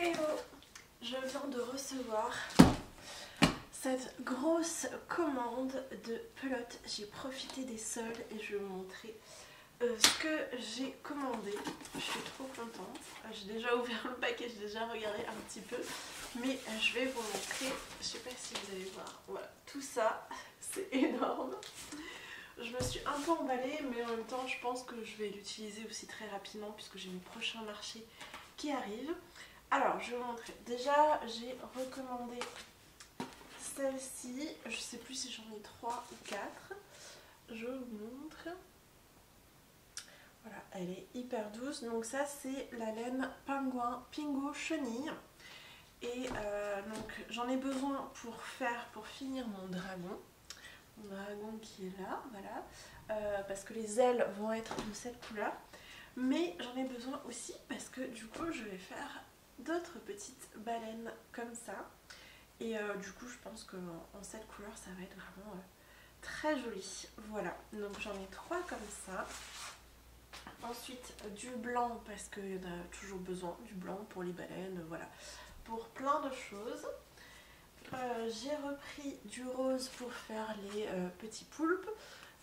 Hello, je viens de recevoir cette grosse commande de pelote. J'ai profité des soldes et je vais vous montrer ce que j'ai commandé. Je suis trop contente. J'ai déjà ouvert le paquet, j'ai déjà regardé un petit peu, mais je vais vous montrer. Je sais pas si vous allez voir. Voilà, tout ça, c'est énorme. Je me suis un peu emballée, mais en même temps, je pense que je vais l'utiliser aussi très rapidement puisque j'ai mes prochains marchés qui arrivent. Alors, je vais vous montrer. Déjà, j'ai recommandé celle-ci. Je sais plus si j'en ai 3 ou 4. Je vous montre. Voilà, elle est hyper douce. Donc ça, c'est la laine pingouin Pingo Chenille. Et donc, j'en ai besoin pour finir mon dragon. Mon dragon qui est là, voilà. Parce que les ailes vont être de cette couleur. Mais j'en ai besoin aussi parce que du coup, je vais faire d'autres petites baleines comme ça, et du coup je pense que en cette couleur ça va être vraiment très joli. Voilà, donc j'en ai 3 comme ça. Ensuite du blanc parce qu'il y en a toujours besoin, du blanc pour les baleines, voilà, pour plein de choses. J'ai repris du rose pour faire les petits poulpes.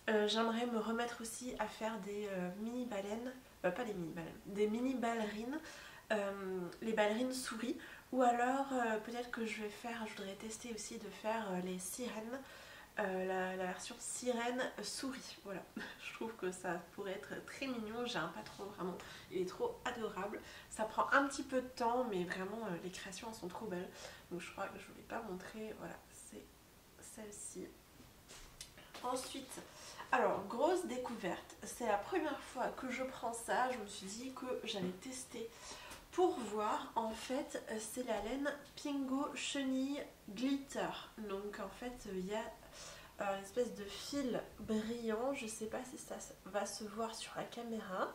J'aimerais me remettre aussi à faire des mini baleines, pas des mini baleines, des mini ballerines. Les ballerines souris, ou alors peut-être que je voudrais tester aussi de faire les sirènes, la version sirène souris. Voilà, je trouve que ça pourrait être très mignon. J'ai un patron vraiment, il est trop adorable. Ça prend un petit peu de temps, mais vraiment les créations sont trop belles. Donc je crois que je ne vais pas montrer. Voilà, c'est celle-ci. Ensuite, alors grosse découverte, c'est la première fois que je prends ça. Je me suis dit que j'allais tester pour voir. En fait, c'est la laine Pingo Chenille Glitter. Donc en fait, il y a une espèce de fil brillant. Je sais pas si ça va se voir sur la caméra.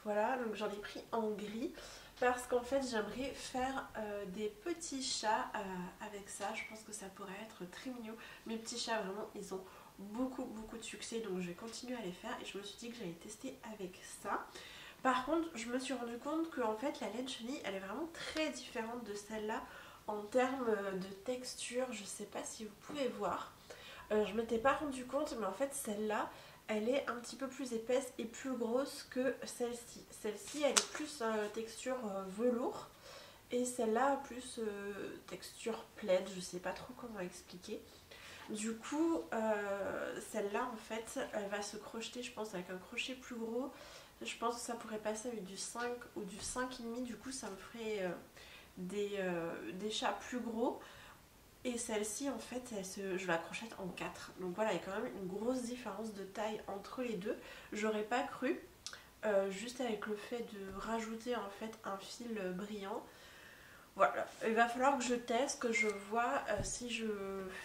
Voilà, donc j'en ai pris en gris parce qu'en fait j'aimerais faire des petits chats avec ça. Je pense que ça pourrait être très mignon. Mes petits chats, vraiment, ils ont beaucoup de succès, donc je vais continuer à les faire et je me suis dit que j'allais tester avec ça. Par contre, je me suis rendu compte que en fait, la laine chenille, elle est vraiment très différente de celle-là en termes de texture. Je sais pas si vous pouvez voir. Je m'étais pas rendu compte, mais en fait, celle-là, elle est un petit peu plus épaisse et plus grosse que celle-ci. Celle-ci, elle est plus texture velours. Et celle-là, plus texture plaid. Je sais pas trop comment expliquer. Du coup, celle-là, en fait, elle va se crocheter, je pense, avec un crochet plus gros. Je pense que ça pourrait passer avec du 5 ou du 5,5. Du coup, ça me ferait des chats plus gros. Et celle-ci, en fait, je la crochette en 4. Donc voilà, il y a quand même une grosse différence de taille entre les deux. J'aurais pas cru, juste avec le fait de rajouter en fait un fil brillant. Voilà, il va falloir que je teste, que je vois si je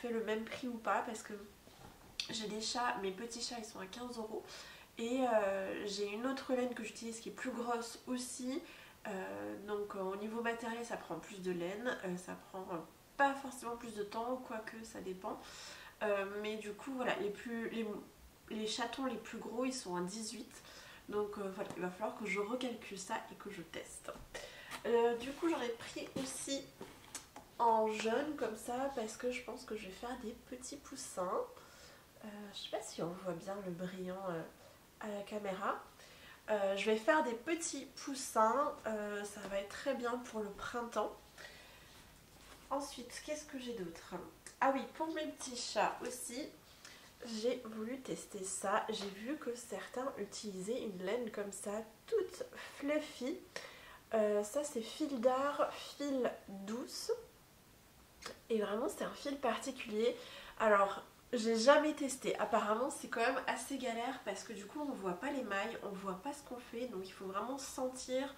fais le même prix ou pas, parce que j'ai des chats, mes petits chats ils sont à 15 €. Et j'ai une autre laine que j'utilise qui est plus grosse aussi. Donc au niveau matériel ça prend plus de laine, ça prend pas forcément plus de temps, quoique ça dépend. Mais du coup voilà, les chatons les plus gros ils sont à 18. Donc voilà, il va falloir que je recalcule ça et que je teste. Du coup j'en ai pris aussi en jaune comme ça parce que je pense que je vais faire des petits poussins. Je sais pas si on voit bien le brillant à la caméra. Je vais faire des petits poussins, ça va être très bien pour le printemps. Ensuite, qu'est-ce que j'ai d'autre? Ah oui, pour mes petits chats aussi, j'ai voulu tester ça. J'ai vu que certains utilisaient une laine comme ça, toute fluffy. Ça c'est fil d'art, fil douce. Et vraiment c'est un fil particulier. Alors j'ai jamais testé, apparemment c'est quand même assez galère parce que du coup on voit pas les mailles, on voit pas ce qu'on fait, donc il faut vraiment sentir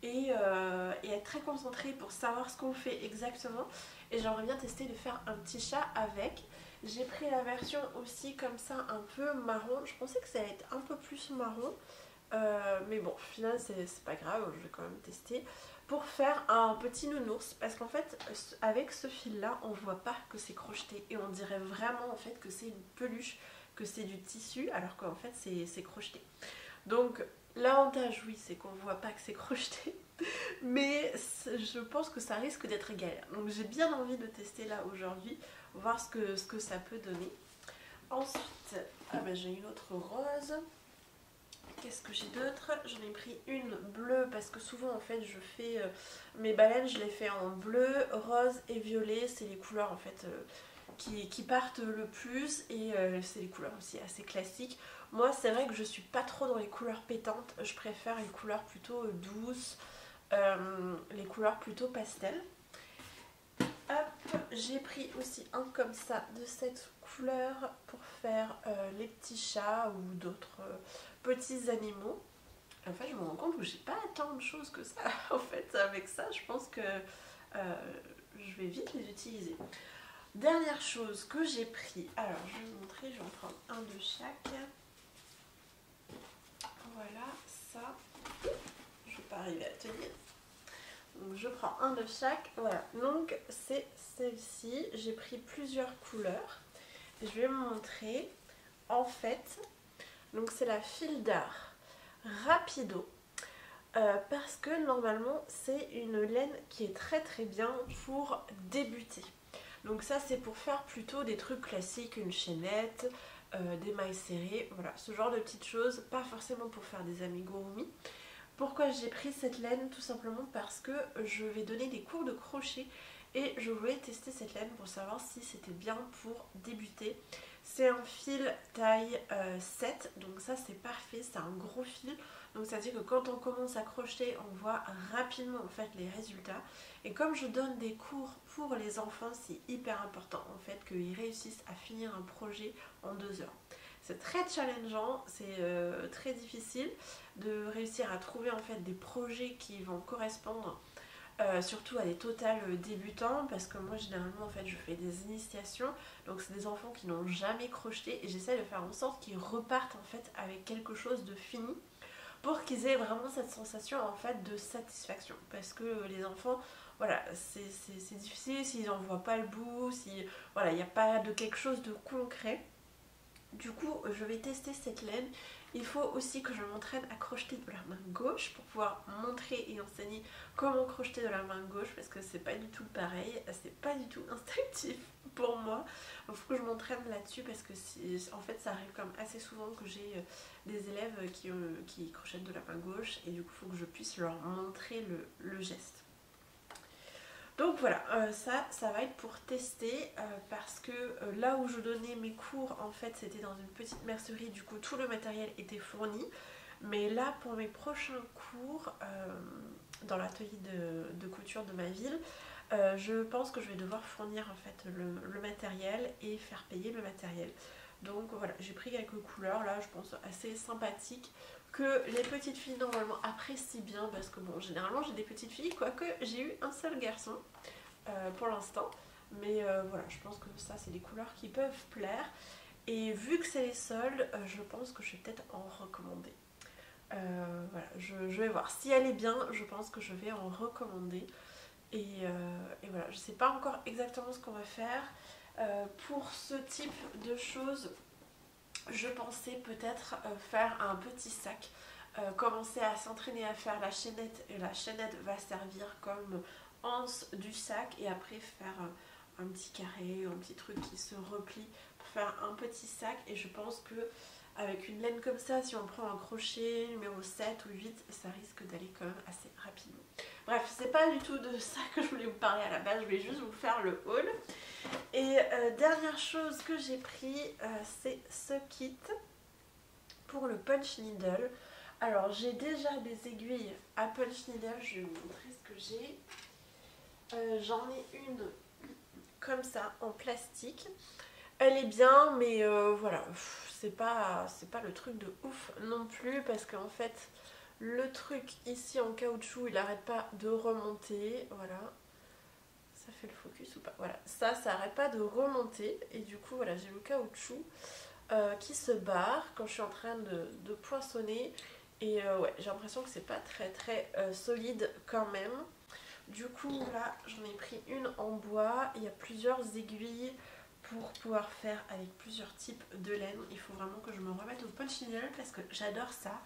et être très concentré pour savoir ce qu'on fait exactement. Et j'aimerais bien tester de faire un petit chat avec. J'ai pris la version aussi comme ça un peu marron, je pensais que ça allait être un peu plus marron. Mais bon, au final c'est pas grave, je vais quand même tester pour faire un petit nounours parce qu'en fait avec ce fil là on voit pas que c'est crocheté et on dirait vraiment en fait que c'est une peluche, que c'est du tissu alors qu'en fait c'est crocheté. Donc L'avantage, oui, c'est qu'on voit pas que c'est crocheté, mais je pense que ça risque d'être galère. Donc j'ai bien envie de tester là aujourd'hui, voir ce que ça peut donner. Ensuite, j'ai une autre rose. Qu'est-ce que j'ai d'autre? J'en ai pris une bleue parce que souvent en fait je fais mes baleines, je les fais en bleu, rose et violet. C'est les couleurs en fait qui partent le plus et c'est les couleurs aussi assez classiques. Moi c'est vrai que je suis pas trop dans les couleurs pétantes, je préfère les couleurs plutôt douces, les couleurs plutôt pastel. Hop, j'ai pris aussi un comme ça de cette couleur pour faire les petits chats ou d'autres petits animaux. En fait je me rends compte que j'ai pas tant de choses que ça en fait avec ça, je pense que je vais vite les utiliser. Dernière chose que j'ai pris, alors je vais vous montrer, je vais en prendre un de chaque. Voilà, ça, je vais pas arriver à tenir. Donc je prends un de chaque, voilà. Donc c'est celle-ci, j'ai pris plusieurs couleurs. Je vais vous montrer, en fait, donc c'est la fil d'art Rapido. Parce que normalement c'est une laine qui est très très bien pour débuter. Donc ça c'est pour faire plutôt des trucs classiques, une chaînette, des mailles serrées, voilà, ce genre de petites choses, pas forcément pour faire des amigurumi. Pourquoi j'ai pris cette laine? Tout simplement parce que je vais donner des cours de crochet et je voulais tester cette laine pour savoir si c'était bien pour débuter. C'est un fil taille 7, donc ça c'est parfait, c'est un gros fil. Donc ça veut dire que quand on commence à crocheter, on voit rapidement en fait les résultats. Et comme je donne des cours pour les enfants, c'est hyper important en fait qu'ils réussissent à finir un projet en 2 heures. C'est très challengeant, c'est très difficile de réussir à trouver en fait des projets qui vont correspondre surtout à des totales débutants, parce que moi généralement en fait je fais des initiations, donc c'est des enfants qui n'ont jamais crocheté et j'essaie de faire en sorte qu'ils repartent en fait avec quelque chose de fini pour qu'ils aient vraiment cette sensation en fait de satisfaction, parce que les enfants voilà c'est difficile s'ils n'en voient pas le bout, si voilà il n'y a pas de quelque chose de concret. Du coup, je vais tester cette laine. Il faut aussi que je m'entraîne à crocheter de la main gauche pour pouvoir montrer et enseigner comment crocheter de la main gauche, parce que c'est pas du tout pareil, c'est pas du tout instinctif pour moi. Il faut que je m'entraîne là-dessus parce que en fait ça arrive comme assez souvent que j'ai des élèves qui crochettent de la main gauche et du coup il faut que je puisse leur montrer le geste. Donc voilà, ça va être pour tester parce que là où je donnais mes cours, en fait, c'était dans une petite mercerie, du coup tout le matériel était fourni. Mais là, pour mes prochains cours, dans l'atelier de couture de ma ville, je pense que je vais devoir fournir en fait le matériel et faire payer le matériel. Donc voilà, j'ai pris quelques couleurs là, je pense assez sympathiques, que les petites filles normalement apprécient bien, parce que bon, généralement j'ai des petites filles, quoique j'ai eu un seul garçon pour l'instant, mais voilà, je pense que ça c'est des couleurs qui peuvent plaire, et vu que c'est les soldes, je pense que je vais peut-être en recommander. Voilà, je vais voir, si elle est bien, je pense que je vais en recommander, et voilà, je sais pas encore exactement ce qu'on va faire. Pour ce type de choses, je pensais peut-être faire un petit sac, commencer à s'entraîner à faire la chaînette, et la chaînette va servir comme anse du sac, et après faire un petit carré, un petit truc qui se replie pour faire un petit sac. Et je pense que avec une laine comme ça, si on prend un crochet numéro 7 ou 8, ça risque d'aller quand même assez rapidement. Bref, c'est pas du tout de ça que je voulais vous parler à la base, je voulais juste vous faire le haul. Et dernière chose que j'ai pris, c'est ce kit pour le punch needle. Alors j'ai déjà des aiguilles à punch needle, je vais vous montrer ce que j'ai. J'en ai une comme ça en plastique. Elle est bien, mais voilà, c'est pas le truc de ouf non plus, parce qu'en fait le truc ici en caoutchouc il arrête pas de remonter. Voilà, ça fait le focus ou pas? Voilà, ça arrête pas de remonter, et du coup voilà, j'ai le caoutchouc qui se barre quand je suis en train de poinçonner, et ouais, j'ai l'impression que c'est pas très solide quand même. Du coup là j'en ai pris une en bois, il y a plusieurs aiguilles pour pouvoir faire avec plusieurs types de laine. Il faut vraiment que je me remette au punch needle parce que j'adore ça.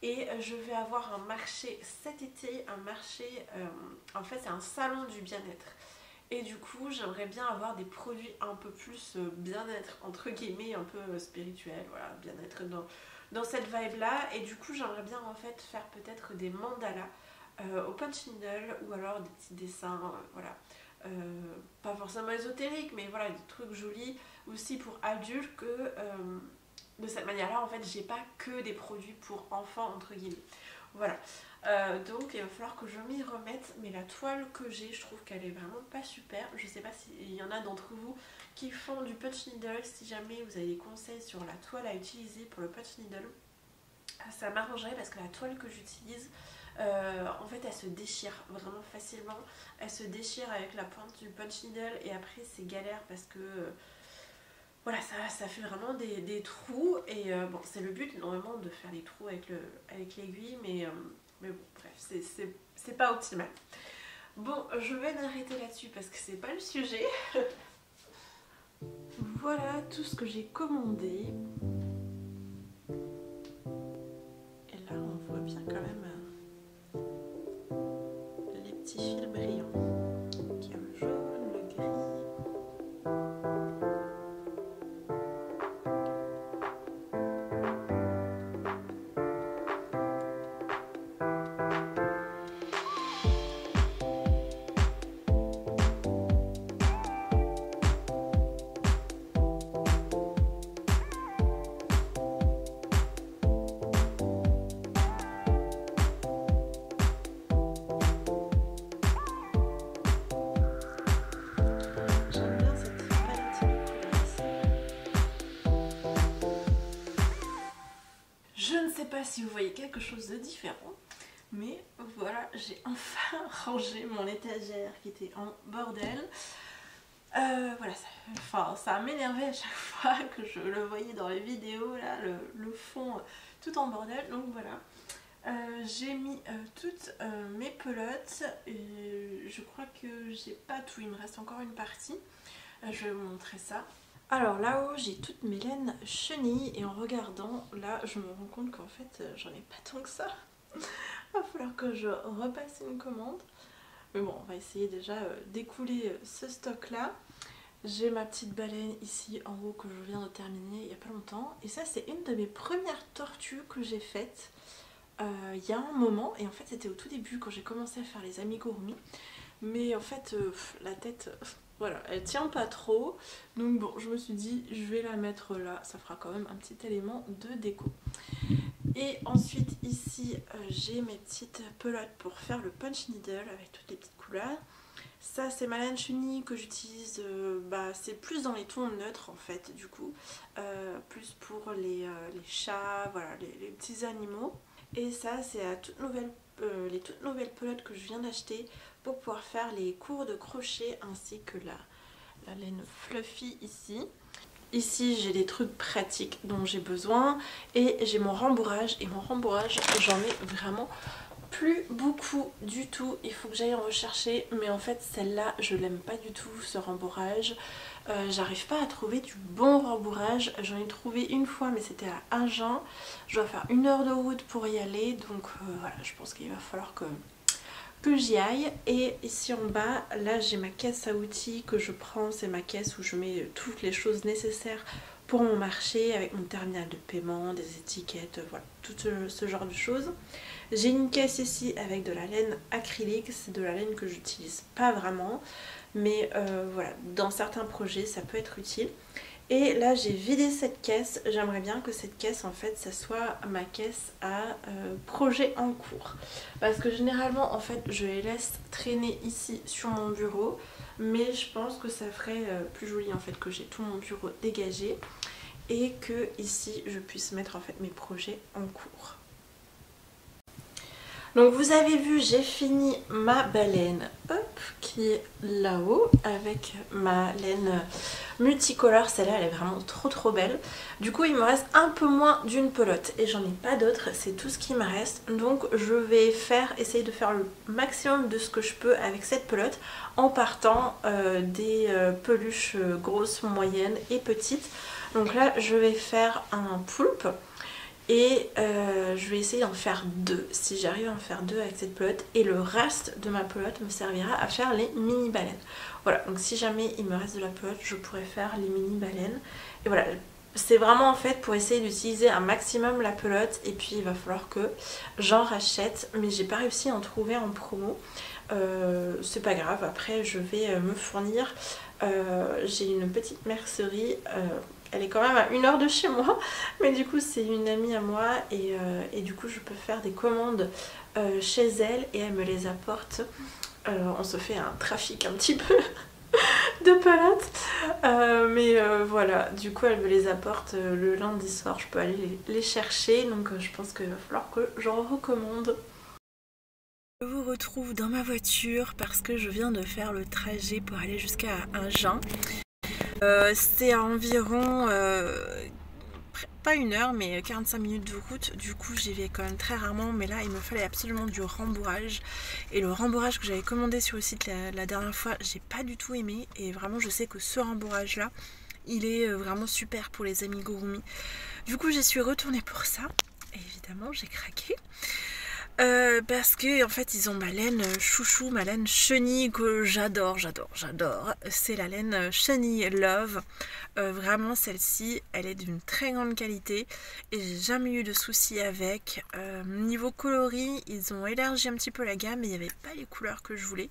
Et je vais avoir un marché cet été, un marché, en fait c'est un salon du bien-être. Et du coup j'aimerais bien avoir des produits un peu plus bien-être, entre guillemets, un peu spirituel, voilà, bien-être dans cette vibe là. Et du coup j'aimerais bien en fait faire peut-être des mandalas au punch needle, ou alors des petits dessins, voilà. Pas forcément ésotériques, mais voilà, des trucs jolis aussi pour adultes, que de cette manière là en fait j'ai pas que des produits pour enfants entre guillemets. Voilà, donc il va falloir que je m'y remette, mais la toile que j'ai, je trouve qu'elle est vraiment pas super. Je sais pas s'il y en a d'entre vous qui font du punch needle, si jamais vous avez des conseils sur la toile à utiliser pour le punch needle, ça m'arrangerait, parce que la toile que j'utilise, en fait elle se déchire vraiment facilement, elle se déchire avec la pointe du punch needle, et après c'est galère parce que voilà, ça fait vraiment des trous. Et bon, c'est le but normalement de faire les trous avec l'aiguille, mais bon, bref, c'est pas optimal. Bon, je vais m'arrêter là-dessus parce que c'est pas le sujet. Voilà tout ce que j'ai commandé. Et là on voit bien quand même les petits fils brillants. Donc il y a le jaune, le gris. Si vous voyez quelque chose de différent, mais voilà, j'ai enfin rangé mon étagère qui était en bordel. Voilà, ça m'énervait à chaque fois que je le voyais dans les vidéos, là, le fond tout en bordel. Donc voilà, j'ai mis toutes mes pelotes, et je crois que j'ai pas tout, il me reste encore une partie. Je vais vous montrer ça. Alors là-haut j'ai toutes mes laines chenilles, et en regardant là je me rends compte qu'en fait j'en ai pas tant que ça. Va falloir que je repasse une commande. Mais bon, on va essayer déjà d'écouler ce stock là. J'ai ma petite baleine ici en haut que je viens de terminer il y a pas longtemps. Et ça c'est une de mes premières tortues que j'ai faites il y a un moment. Et en fait c'était au tout début quand j'ai commencé à faire les amigurumis. Mais en fait la tête... Voilà, elle tient pas trop, donc bon, je me suis dit, je vais la mettre là, ça fera quand même un petit élément de déco. Et ensuite, ici, j'ai mes petites pelotes pour faire le punch needle avec toutes les petites couleurs. Ça, c'est ma laine chenille que j'utilise, c'est plus dans les tons neutres en fait, du coup, plus pour les chats, voilà, les petits animaux. Et ça, c'est les toutes nouvelles pelotes que je viens d'acheter pour pouvoir faire les cours de crochet, ainsi que la laine fluffy ici. Ici j'ai des trucs pratiques dont j'ai besoin, et j'ai mon rembourrage, et mon rembourrage j'en ai vraiment plus beaucoup du tout. Il faut que j'aille en rechercher, mais en fait celle-là je l'aime pas du tout, ce rembourrage. J'arrive pas à trouver du bon rembourrage. J'en ai trouvé une fois mais c'était à Agen. Je dois faire 1 heure de route pour y aller, donc voilà, je pense qu'il va falloir que j'y aille. Et ici en bas, là j'ai ma caisse à outils que je prends, c'est ma caisse où je mets toutes les choses nécessaires pour mon marché, avec mon terminal de paiement, des étiquettes, voilà, tout ce genre de choses. J'ai une caisse ici avec de la laine acrylique, c'est de la laine que j'utilise pas vraiment, mais voilà, dans certains projets ça peut être utile. Et là j'ai vidé cette caisse, j'aimerais bien que cette caisse en fait ça soit ma caisse à projet en cours. Parce que généralement en fait je les laisse traîner ici sur mon bureau, mais je pense que ça ferait plus joli en fait que j'ai tout mon bureau dégagé, et que ici je puisse mettre en fait mes projets en cours. Donc vous avez vu, j'ai fini ma baleine, hop, qui est là-haut, avec ma laine multicolore. Celle-là elle est vraiment trop belle. Du coup il me reste un peu moins d'une pelote et j'en ai pas d'autres, c'est tout ce qui me reste. Donc je vais essayer de faire le maximum de ce que je peux avec cette pelote, en partant des peluches grosses, moyennes et petites. Donc là je vais faire un poulpe. Et je vais essayer d'en faire 2 si j'arrive à en faire 2 avec cette pelote, et le reste de ma pelote me servira à faire les mini baleines. Voilà, donc si jamais il me reste de la pelote, je pourrais faire les mini baleines. Et voilà, c'est vraiment en fait pour essayer d'utiliser un maximum la pelote, et puis il va falloir que j'en rachète, mais j'ai pas réussi à en trouver en promo. C'est pas grave, après je vais me fournir. J'ai une petite mercerie, elle est quand même à 1 heure de chez moi, mais du coup c'est une amie à moi, et du coup je peux faire des commandes chez elle et elle me les apporte. On se fait un trafic un petit peu de pelotes, mais voilà, du coup elle me les apporte le lundi soir, je peux aller les chercher, donc je pense qu'il va falloir que j'en recommande. Je vous retrouve dans ma voiture parce que je viens de faire le trajet pour aller jusqu'à Agen. C'est à environ, pas 1 heure, mais 45 minutes de route. Du coup j'y vais quand même très rarement, mais là il me fallait absolument du rembourrage. Et le rembourrage que j'avais commandé sur le site la dernière fois, j'ai pas du tout aimé. Et vraiment je sais que ce rembourrage là, il est vraiment super pour les amigurumis. Du coup j'y suis retournée pour ça. Et évidemment j'ai craqué. Parce que en fait ils ont ma laine chouchou, ma laine chenille que j'adore. C'est la laine Chenille Love. Vraiment celle-ci, elle est d'une très grande qualité et j'ai jamais eu de soucis avec. Niveau coloris, ils ont élargi un petit peu la gamme, mais il n'y avait pas les couleurs que je voulais.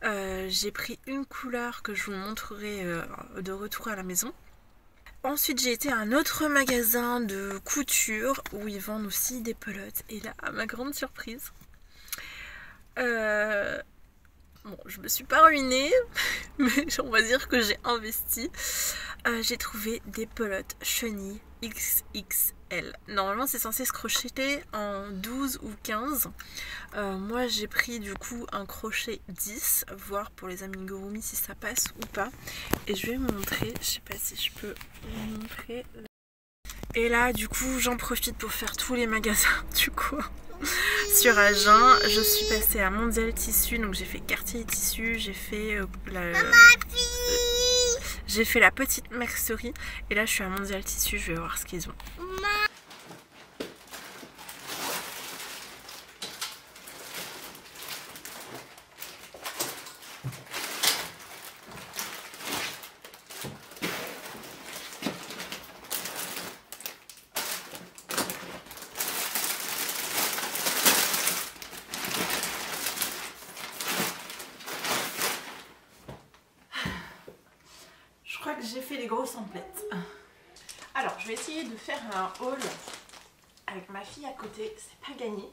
J'ai pris une couleur que je vous montrerai de retour à la maison. Ensuite j'ai été à un autre magasin de couture où ils vendent aussi des pelotes, et là à ma grande surprise, bon je me suis pas ruinée mais on va dire que j'ai investi. J'ai trouvé des pelotes chenilles XXL. Normalement c'est censé se crocheter en 12 ou 15. Moi j'ai pris du coup un crochet 10, voir pour les amigurumis si ça passe ou pas. Et je vais vous montrer, je sais pas si je peux vous montrer. Et là du coup j'en profite pour faire tous les magasins du coup sur Agen. Je suis passée à Mondial Tissu, donc j'ai fait Quartier Tissu, j'ai fait la petite mercerie, et là je suis à Mondial Tissu, je vais voir ce qu'ils ont. Je crois que j'ai fait les grosses emplettes. Alors je vais essayer de faire un haul avec ma fille à côté, c'est pas gagné.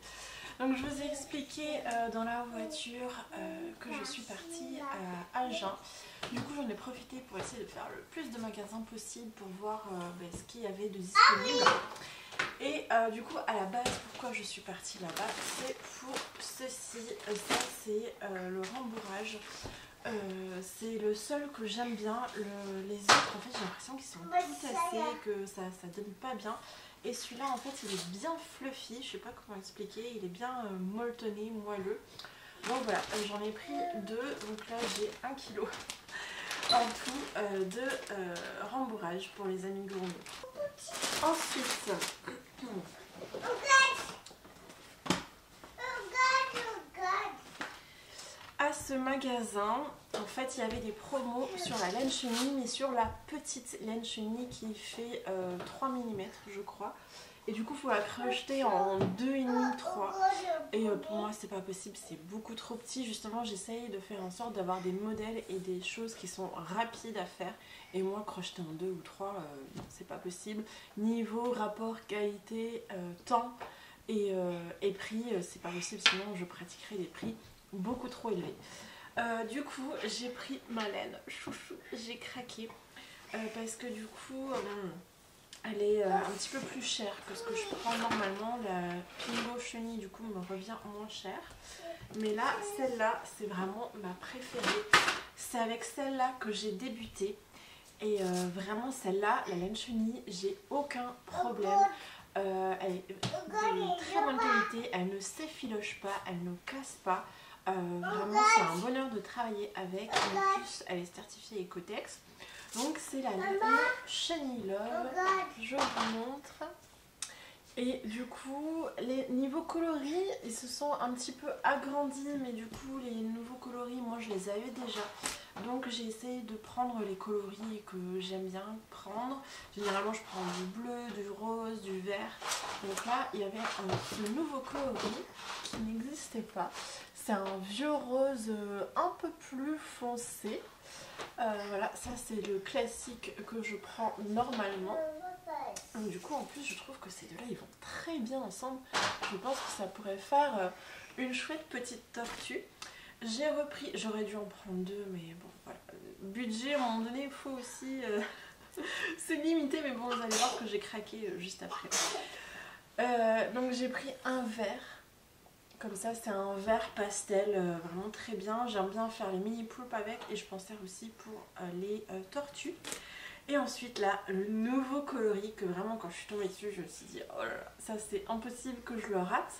Donc je vous ai expliqué dans la voiture que je suis partie à Agen. Du coup j'en ai profité pour essayer de faire le plus de magasins possible pour voir ce qu'il y avait de disponible. Et du coup à la base, pourquoi je suis partie là-bas, c'est pour ceci. Ça c'est le rembourrage. C'est le seul que j'aime bien. Les autres en fait j'ai l'impression qu'ils sont tout tassés, que ça donne pas bien. Et celui-là en fait il est bien fluffy, je sais pas comment expliquer, il est bien molletonné, moelleux. Donc voilà, j'en ai pris 2, donc là j'ai 1 kg en tout de rembourrage pour les amigurumis. Ensuite, à ce magasin, en fait il y avait des promos sur la laine chenille, mais sur la petite laine chenille qui fait 3 mm je crois. Et du coup il faut la crocheter en 2,5, 3. Et pour moi c'est pas possible, c'est beaucoup trop petit. Justement j'essaye de faire en sorte d'avoir des modèles et des choses qui sont rapides à faire. Et moi crocheter en 2 ou 3, non, c'est pas possible. Niveau rapport qualité, temps et prix, c'est pas possible, sinon je pratiquerai des prix beaucoup trop élevés. Du coup j'ai pris ma laine chouchou, j'ai craqué parce que du coup elle est un petit peu plus chère que ce que je prends normalement. La Pingo Chenille du coup me revient moins cher, mais là celle-là c'est vraiment ma préférée. C'est avec celle-là que j'ai débuté, et vraiment celle-là, la laine chenille, j'ai aucun problème. Elle est de très bonne qualité, elle ne s'effiloche pas, elle ne casse pas. Vraiment c'est un bonheur de travailler avec. En plus elle est certifiée Ecotex. Donc c'est la laine Chenille Love, je vous montre. Et du coup, les niveaux coloris, ils se sont un petit peu agrandis, mais du coup, les nouveaux coloris, moi je les avais déjà. Donc j'ai essayé de prendre les coloris que j'aime bien prendre. Généralement, je prends du bleu, du rose, du vert. Donc là, il y avait ce nouveau coloris qui n'existait pas. C'est un vieux rose un peu plus foncé. Voilà, ça c'est le classique que je prends normalement. Donc, du coup, en plus, je trouve que ces deux-là, ils vont très bien ensemble. Je pense que ça pourrait faire une chouette petite tortue. J'ai repris, j'aurais dû en prendre deux, mais bon, voilà. Budget, à un moment donné, il faut aussi se limiter, mais bon, vous allez voir que j'ai craqué juste après. Donc, j'ai pris un verre. Comme ça, c'est un vert pastel, vraiment très bien. J'aime bien faire les mini poulpes avec, et je pensais aussi pour les tortues. Et ensuite là, le nouveau coloris que vraiment quand je suis tombée dessus, je me suis dit oh là là, ça c'est impossible que je le rate.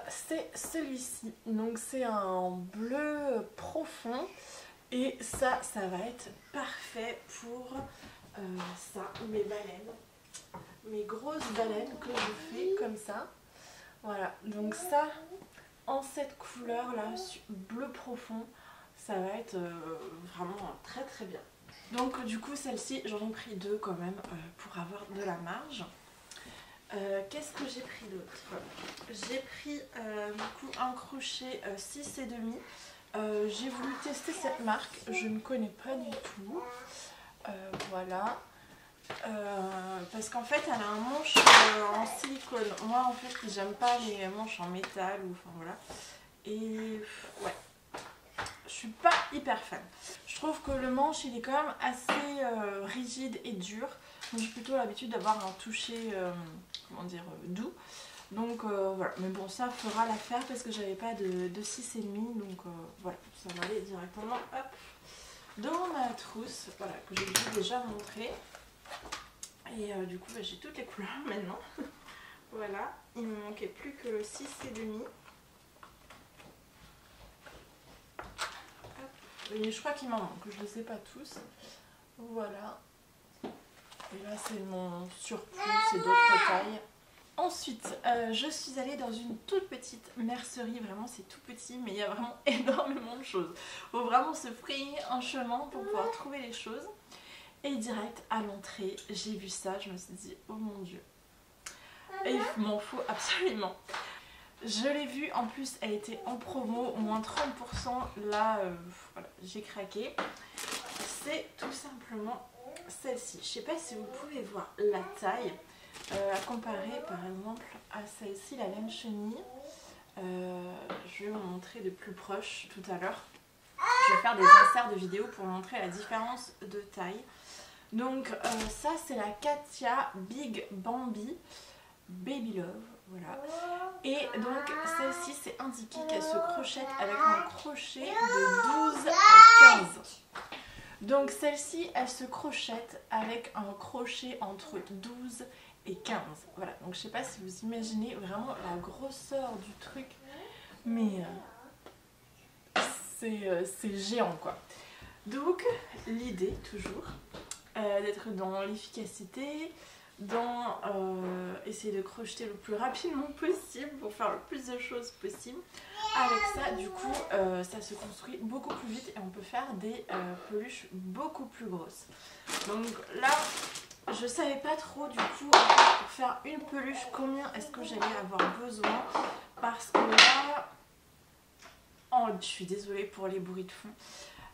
C'est celui-ci, donc c'est un bleu profond et ça va être parfait pour ça, mes baleines, mes grosses baleines que je fais comme ça. Voilà, donc ça en cette couleur là, bleu profond, ça va être vraiment très très bien. Donc du coup celle-ci j'en ai pris deux quand même pour avoir de la marge. Qu'est-ce que j'ai pris d'autre? J'ai pris du coup un crochet 6,5. J'ai voulu tester cette marque, je ne connais pas du tout. Voilà. Parce qu'en fait elle a un manche en silicone. Moi en fait j'aime pas les manches en métal ou enfin voilà. Et ouais. Je suis pas hyper fan. Je trouve que le manche il est quand même assez rigide et dur. J'ai plutôt l'habitude d'avoir un toucher comment dire, doux. Donc voilà, mais bon ça fera l'affaire parce que j'avais pas de 6,5. Donc voilà, ça va aller directement hop, dans ma trousse. Voilà, que j'ai déjà montré. Et du coup bah, j'ai toutes les couleurs maintenant. Voilà, il me manquait plus que le 6,5. Mais je crois qu'il m'en manque, je ne les sais pas tous. Voilà. Et là c'est mon surplus, c'est d'autres tailles. Ensuite, je suis allée dans une toute petite mercerie, vraiment c'est tout petit, mais il y a vraiment énormément de choses. Il faut vraiment se frayer un chemin pour pouvoir trouver les choses. Et direct à l'entrée, j'ai vu ça, je me suis dit, oh mon dieu. Et il m'en faut absolument. Je l'ai vue, en plus elle était en promo, moins 30%, là voilà, j'ai craqué. C'est tout simplement celle-ci. Je sais pas si vous pouvez voir la taille, à comparer par exemple à celle-ci, la laine chenille. Je vais vous montrer de plus proche tout à l'heure. Je vais faire des inserts de vidéos pour montrer la différence de taille. Donc ça c'est la Katia Big Bambi Baby Love. Voilà. Et donc celle-ci c'est indiqué qu'elle se crochette avec un crochet de 12 à 15. Donc celle-ci elle se crochette avec un crochet entre 12 et 15. Voilà, donc je sais pas si vous imaginez vraiment la grosseur du truc, mais c'est géant quoi. Donc l'idée toujours d'être dans l'efficacité, dans essayer de crocheter le plus rapidement possible pour faire le plus de choses possible. Avec ça du coup ça se construit beaucoup plus vite et on peut faire des peluches beaucoup plus grosses. Donc là je savais pas trop du coup pour faire une peluche combien est-ce que j'allais avoir besoin, parce que là oh, je suis désolée pour les bruits de fond.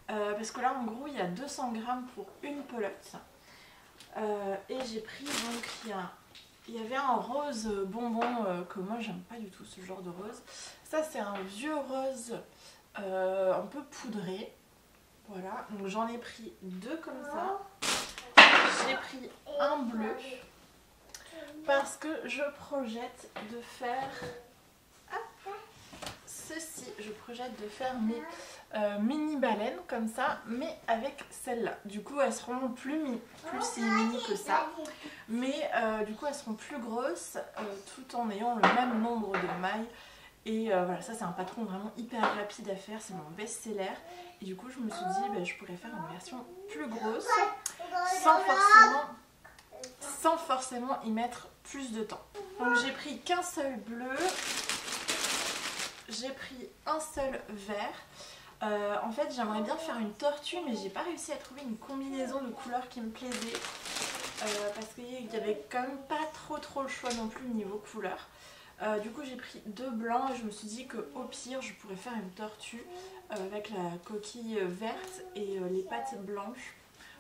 Parce que là en gros il y a 200 grammes pour une pelote. Et j'ai pris donc il y avait un rose bonbon que moi j'aime pas du tout ce genre de rose. Ça c'est un vieux rose un peu poudré. Voilà, donc j'en ai pris deux comme ça. J'ai pris un bleu parce que je projette de faire ceci. Je projette de faire mes mini baleines comme ça, mais avec celle-là. Du coup elles seront plus si mini que ça, mais du coup elles seront plus grosses tout en ayant le même nombre de mailles. Et voilà, ça c'est un patron vraiment hyper rapide à faire, c'est mon best-seller. Et du coup je me suis dit je pourrais faire une version plus grosse sans sans forcément y mettre plus de temps. Donc j'ai pris qu'un seul bleu, j'ai pris un seul vert. En fait j'aimerais bien faire une tortue mais j'ai pas réussi à trouver une combinaison de couleurs qui me plaisait. Parce qu'il n'y avait quand même pas trop le choix non plus niveau couleur. Du coup j'ai pris 2 blancs et je me suis dit qu'au pire je pourrais faire une tortue avec la coquille verte et les pattes blanches.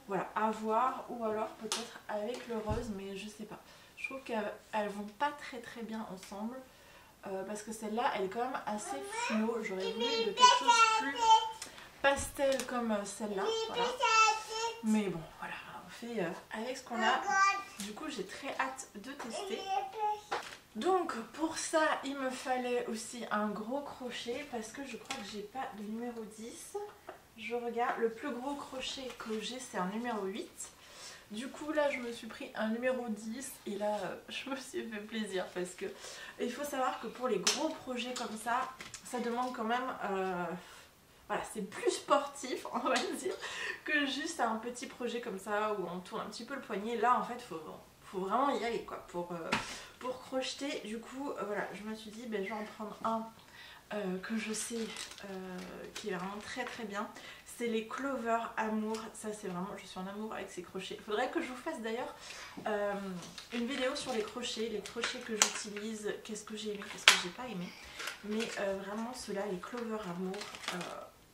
Voilà, à voir, ou alors peut-être avec le rose, mais je sais pas. Je trouve qu'elles vont pas très bien ensemble. Parce que celle-là elle est quand même assez fluo. J'aurais voulu de quelque chose plus pastel comme celle-là. Voilà. Mais bon voilà, on fait avec ce qu'on a. Du coup j'ai très hâte de tester. Donc pour ça il me fallait aussi un gros crochet parce que je crois que j'ai pas de numéro 10. Je regarde, le plus gros crochet que j'ai c'est un numéro 8. Du coup là je me suis pris un numéro 10 et là je me suis fait plaisir parce que il faut savoir que pour les gros projets comme ça demande quand même voilà, c'est plus sportif on va dire que juste un petit projet comme ça où on tourne un petit peu le poignet. Là en fait faut vraiment y aller quoi pour crocheter. Du coup voilà, je me suis dit ben, je vais en prendre un que je sais qui est vraiment très bien. C'est les Clover Amour. Ça c'est vraiment, je suis en amour avec ces crochets. Il faudrait que je vous fasse d'ailleurs une vidéo sur les crochets que j'utilise, qu'est-ce que j'ai aimé, qu'est-ce que j'ai pas aimé. Mais vraiment ceux-là, les Clover Amour,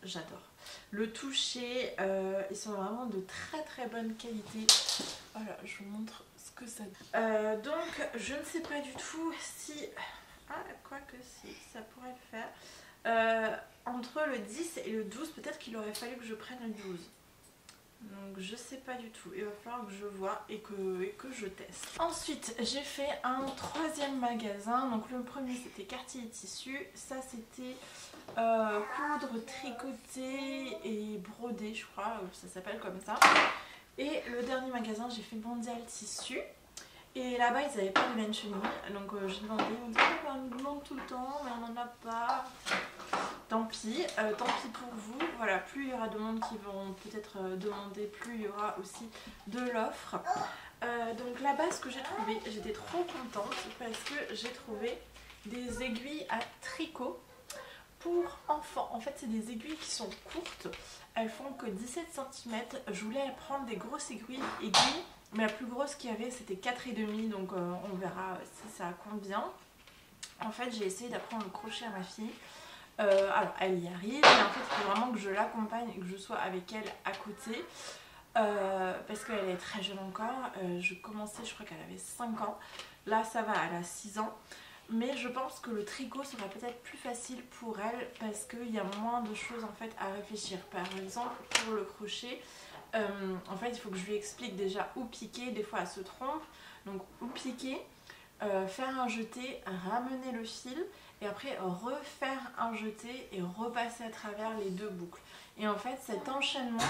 j'adore. Le toucher, ils sont vraiment de très bonne qualité. Voilà, je vous montre ce que ça donne. Donc je ne sais pas du tout si... Ah, quoique si, ça pourrait le faire. Entre le 10 et le 12, peut-être qu'il aurait fallu que je prenne le 12. Donc je sais pas du tout. Il va falloir que je vois et que je teste. Ensuite, j'ai fait un 3e magasin. Donc le premier c'était Quartier Tissu. Ça c'était coudre, tricoter et broder, je crois. Ça s'appelle comme ça. Et le dernier magasin, j'ai fait Mondial Tissu. Et là-bas ils n'avaient pas de laine chenille, donc j'ai demandé, on dit on nous demande tout le temps mais on n'en a pas. Tant pis pour vous. Voilà, plus il y aura de monde qui vont peut-être demander, plus il y aura aussi de l'offre. Donc là-bas ce que j'ai trouvé, j'étais trop contente parce que j'ai trouvé des aiguilles à tricot pour enfants. En fait c'est des aiguilles qui sont courtes, elles font que 17 cm. Je voulais prendre des grosses aiguilles. Mais la plus grosse qu'il y avait c'était 4,5, donc on verra si ça convient. En fait j'ai essayé d'apprendre le crochet à ma fille. Alors elle y arrive, mais en fait il faut vraiment que je l'accompagne et que je sois avec elle à côté. Parce qu'elle est très jeune encore. Je commençais, je crois qu'elle avait 5 ans. Là ça va, elle a 6 ans. Mais je pense que le tricot sera peut-être plus facile pour elle parce qu'il y a moins de choses en fait à réfléchir. Par exemple pour le crochet, en fait il faut que je lui explique déjà où piquer, des fois elle se trompe, donc où piquer, faire un jeté, ramener le fil et après refaire un jeté et repasser à travers les 2 boucles. Et en fait cet enchaînement,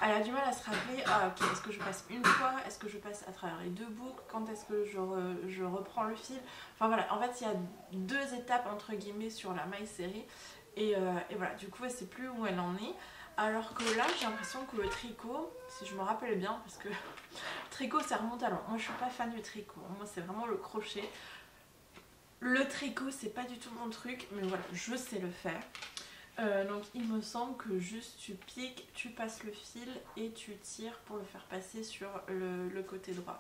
elle a du mal à se rappeler, ah ok, est-ce que je passe une fois, est-ce que je passe à travers les 2 boucles, quand est-ce que je reprends le fil. Enfin voilà, en fait il y a 2 étapes entre guillemets sur la maille serrée et voilà, du coup elle sait plus où elle en est. Alors que là j'ai l'impression que le tricot, si je me rappelle bien, parce que le tricot ça remonte à loin, moi je suis pas fan du tricot, moi c'est vraiment le crochet. Le tricot c'est pas du tout mon truc, mais voilà, je sais le faire. Donc il me semble que juste tu piques, tu passes le fil et tu tires pour le faire passer sur le côté droit.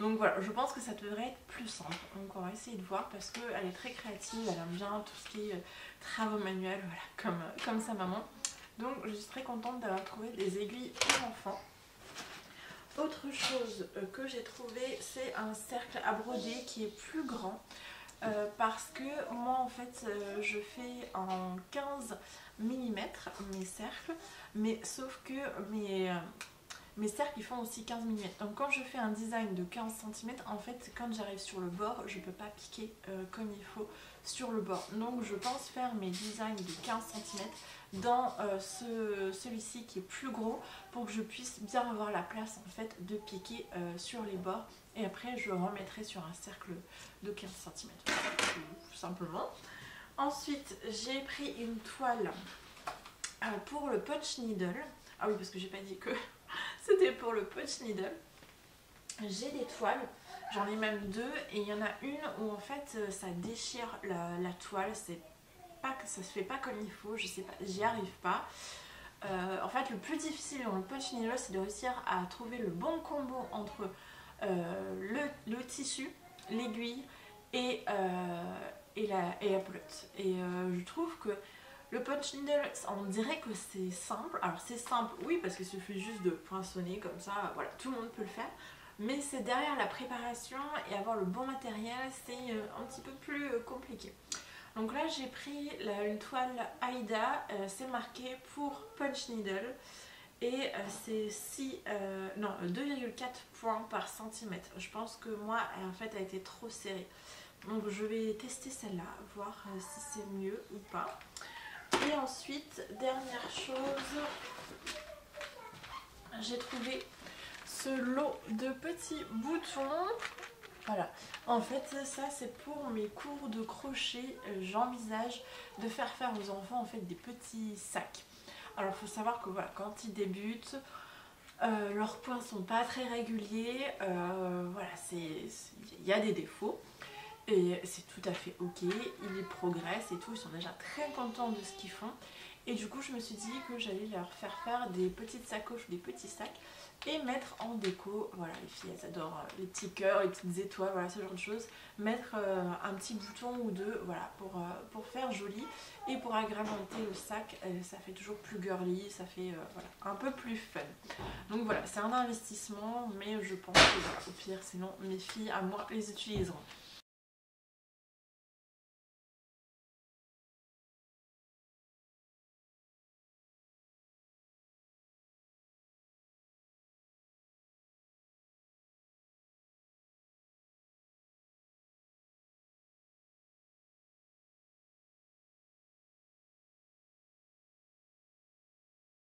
Donc voilà, je pense que ça devrait être plus simple. Donc on va essayer de voir parce qu'elle est très créative, elle aime bien tout ce qui est travaux manuels, voilà, comme sa maman. Donc je suis très contente d'avoir trouvé des aiguilles pour enfants. Autre chose que j'ai trouvé, c'est un cercle à broder qui est plus grand. Parce que moi en fait je fais en 15 mm mes cercles, mais sauf que mes cercles ils font aussi 15 mm. Donc quand je fais un design de 15 cm, en fait quand j'arrive sur le bord je peux pas piquer comme il faut sur le bord. Donc je pense faire mes designs de 15 cm dans celui-ci qui est plus gros pour que je puisse bien avoir la place en fait de piquer sur les bords. Et après je remettrai sur un cercle de 15 cm tout simplement. Ensuite j'ai pris une toile pour le punch needle. Ah oui, parce que j'ai pas dit que c'était pour le punch needle. j'ai des toiles, j'en ai même deux et il y en a une où en fait ça déchire la toile, c'est pas que ça se fait pas comme il faut, je sais pas, j'y arrive pas. En fait le plus difficile dans le punch needle c'est de réussir à trouver le bon combo entre le tissu, l'aiguille et la pelote. Et je trouve que le punch needle, on dirait que c'est simple. Alors c'est simple, oui, parce qu'il suffit juste de poinçonner comme ça, voilà, tout le monde peut le faire. Mais c'est derrière la préparation et avoir le bon matériel, c'est un petit peu plus compliqué. Donc là j'ai pris une toile Aida, c'est marqué pour punch needle. Et c'est 2,4 points par centimètre. Je pense que moi, en fait, elle a été trop serrée. Donc je vais tester celle-là, voir si c'est mieux ou pas. Et ensuite, dernière chose, j'ai trouvé ce lot de petits boutons. Voilà, en fait ça c'est pour mes cours de crochet, j'envisage de faire aux enfants en fait des petits sacs. Alors il faut savoir que voilà, quand ils débutent, leurs points sont pas très réguliers, voilà, il y a des défauts. Et c'est tout à fait ok, ils progressent et tout, ils sont déjà très contents de ce qu'ils font. Et du coup je me suis dit que j'allais leur faire des petites sacoches ou des petits sacs et mettre en déco, voilà les filles elles adorent les petits cœurs, les petites étoiles, voilà ce genre de choses. Mettre un petit bouton ou deux, voilà, pour faire joli et pour agrémenter le sac, ça fait toujours plus girly, ça fait voilà, un peu plus fun. Donc voilà, c'est un investissement mais je pense que voilà, au pire sinon mes filles à moi les utiliseront.